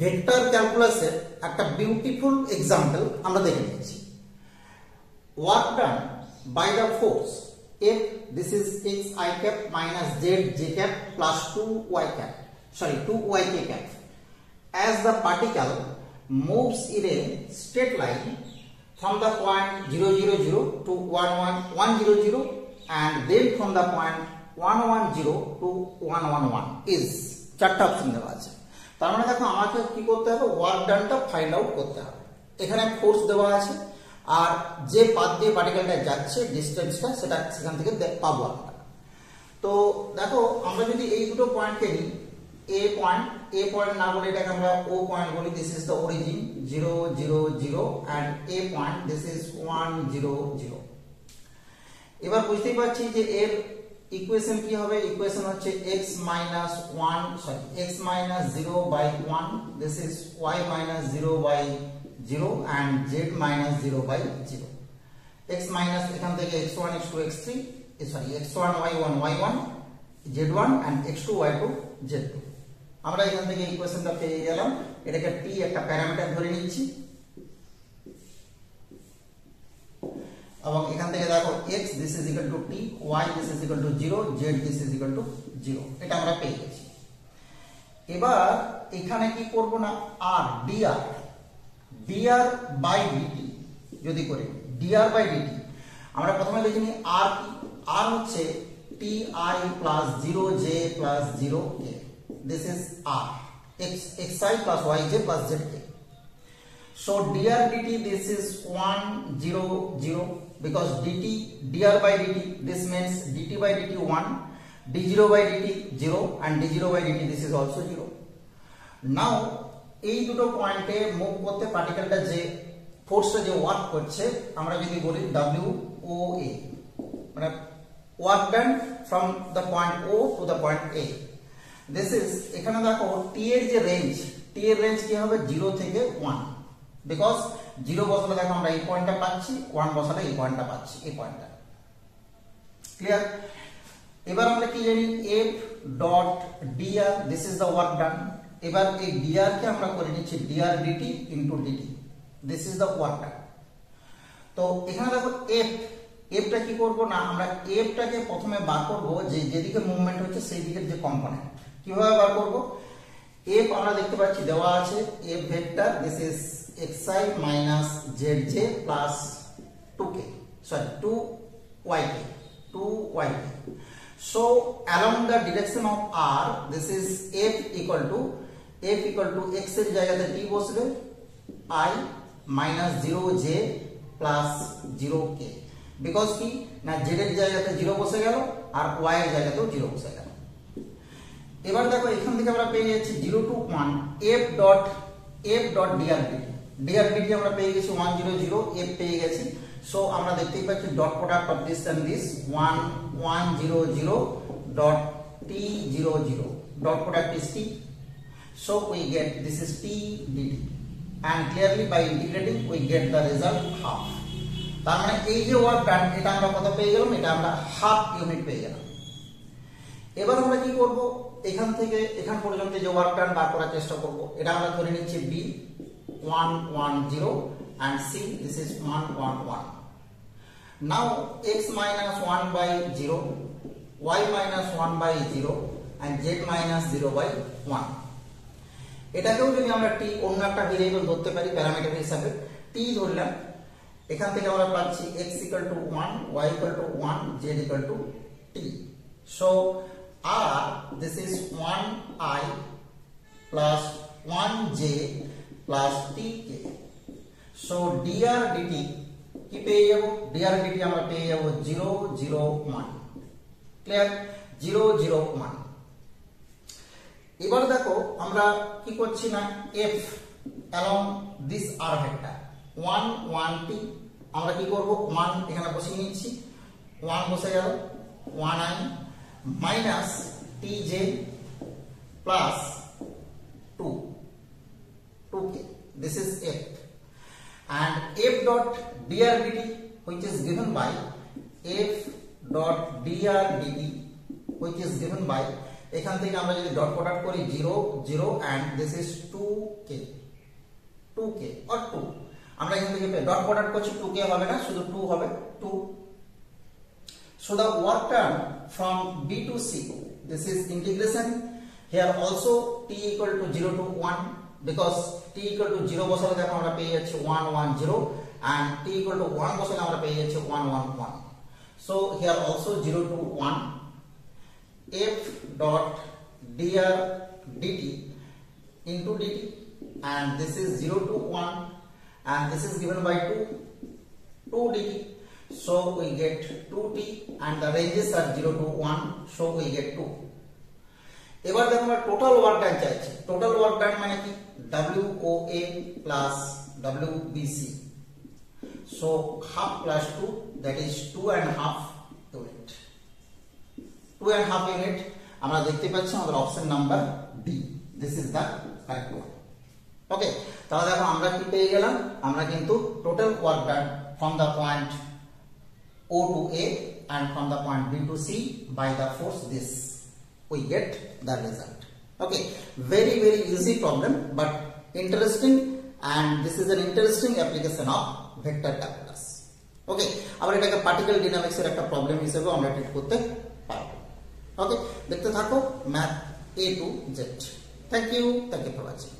Vector ক্যালকুলাসের একটা beautiful example আমরা দেখে নিয়েছি। Work done by the force F, this is x I cap minus z j cap plus 2y cap, sorry 2yk cap, as the particle moves in a straight line from the point 0 0 0 to 1 1 1 0 0 and then from the point 1 1 0 to 1 1 1 is চারটা option দেওয়া আছে। তার মানে দেখো আমাকে কি করতে হবে, ওয়ার্ক ডানটা ফাইন্ড আউট করতে হবে। এখানে ফোর্স দেওয়া আছে আর যে পাথ দিয়ে পার্টিকেলটা যাচ্ছে ডিসটেন্সটা সেটা সেখান থেকে পাবো আমরা। তো দেখো আমরা যদি এই দুটো পয়েন্টকে নিই, এ পয়েন্ট না বলে এটাকে আমরা ও পয়েন্ট বলি, this is the origin 0 0 0 and a point this is 1 0 0। এবার বুঝতেই পারছি যে এর ইকুয়েশন কি হবে, ইকুয়েশন হচ্ছে x minus 0 by 1, this is y minus 0 by 0 and z minus 0 by 0। x minus এখান থেকে x1 x2 x3 sorry x1 y1 y1 z1 and x2 y2 z2। আমরা এখান থেকে ইকুয়েশনটা পেয়ে গেলাম। এটাকে t একটা প্যারামিটার ধরে নিচ্ছি এবং এখান থেকে দেখো x this is equal to t, y this is equal to 0, z this is equal to 0, এটা আমরা পেয়ে গেছি। এবার এখানে কি করব না, r dr by dt যদি করি dr by dt, আমরা প্রথমে লিখে নিই r কি, r হচ্ছে ti plus 0j plus 0k, this is r, xi plus yj plus zk। So dr dt this is 1 0 0 because dr by dt this means dt by dt 1, d0 by dt 0 and d0 by dt this is also 0। Now এই দুটো পয়েন্টে move করতে পার্টিকেলটা যে ফোর্সটা যে work করছে আমরা যদি বলি WOA, মানে work done from the point O to the point A। This is এখানে দেখো t এর যে রেঞ্জ, t এর রেঞ্জ কি হবে 0 থেকে 1, বিকজ 0 বসালে দেখো আমরা এই পয়েন্টটা পাচ্ছি, 1 বসালে এই পয়েন্টটা পাচ্ছি, এই পয়েন্টটা ক্লিয়ার। এবার আমরা কি জানি f dot dr, this is the work done. এবার এই dr কে আমরা করে নিচ্ছি dr dt into dt, this is the work done. তো এখানে দেখো f টা কি করব না, আমরা f টাকে প্রথমে বার করব যে যেদিকে মুভমেন্ট হচ্ছে সেই দিকের যে কম্পোনেন্ট। কিভাবে বার করব, f আমরা দেখতে পাচ্ছি দেওয়া আছে f vector this is xi minus zj plus 2k, sorry 2yk, 2yk। So along the direction of r this is f equal to x এর জায়গাতে t বসবে I minus 0j plus 0k, because কি না z এর জায়গাতে 0 বসে গেল আর y এর জায়গাতেও 0 বসে গেল। এবার দেখো এখান থেকে আমরা পেয়ে যাচ্ছি 0 to 1 f dot dr dt আমরা পেয়ে গেছি 1 0 0, f পেয়ে গেছি। সো আমরা দেখতেই পাচ্ছি dot product of this and this 1 1 0 0 dot t 0 0, dot product is t, so we get this is t dt and clearly by integrating we get the result half। তার মানে এই যে ওয়ার্ক ডান এটা আমরা কত পেয়ে গেলাম, এটা আমরা হাফ ইউনিট পেয়ে গেলাম। এবার আমরা কি করব, এখান থেকে এখান পর্যন্ত যে ওয়ার্ক ডান বার করার চেষ্টা করব। এটা আমরা ধরে নিচ্ছি b 1 1 0 and c this is 1 1 1। Now x minus 1 by 0, y minus 1 by 0 and z minus 0 by 1। এটাকেও যদি আমরা t অন্য একটা ভেরিয়েবল ধরতে পারি প্যারামিটার হিসাবে, t ধরলাম, এখান থেকে আমরা পাচ্ছি x equal to 1, y equal to 1, z equal to t। So r this is 1i plus 1j plus tk। So dr dt কি পেয়ে যাব, dr dt আমরা পেয়ে যাব 0 0 1, ক্লিয়ার 0 0 1। এবার দেখো আমরা কি করছি না f along this r vector 1 1 t, আমরা কি করব 1 এখানে বসিয়ে নিচ্ছি, 1 বসে গেল 1i minus tj plus 2k, this is f and f dot dr dt which is given by f dot dr dt which is given by এখান থেকে আমরা যদি ডট প্রোডাক্ট করি 0 0 and this is 2k or 2, আমরা এখান থেকে dot product করছি 2k হবে না, শুধু 2 হবে 2. So the work done from b to c, this is integration. Here also t equal to 0 to 1, because t equal to 0 বসালে দেখো আমরা পেয়ে যাচ্ছি 1 1 0 and t equal to 1 বসালে আমরা পেয়ে যাচ্ছি 1 1 1. So here also 0 to 1, f dot dr dt into dt, and this is 0 to 1 and this is given by 2 dt. So we get 2t and the ranges are 0 to 1, so we get 2. এবার দেখো আমরা total work ডান চাইছি। Total work ডান মানে কি WOA plus WBC, so half plus 2, that is 2.5 unit। 2.5 unit আমরা দেখতে পাচ্ছি আমাদের option number D, this is the correct one. Okay, তাহলে দেখো আমরা কি পেয়ে গেলাম, আমরা কিন্তু total work done from the point O to A and from the point B to C by the force this, we get the result. Okay, very easy problem but interesting, and this is an interesting application of vector calculus. Okay, আবার এটাকে particle dynamics এর একটা problem হিসেবে আমরা treat করতে পারবো। Okay, দেখতে থাকো math A to Z। Thank you for watching.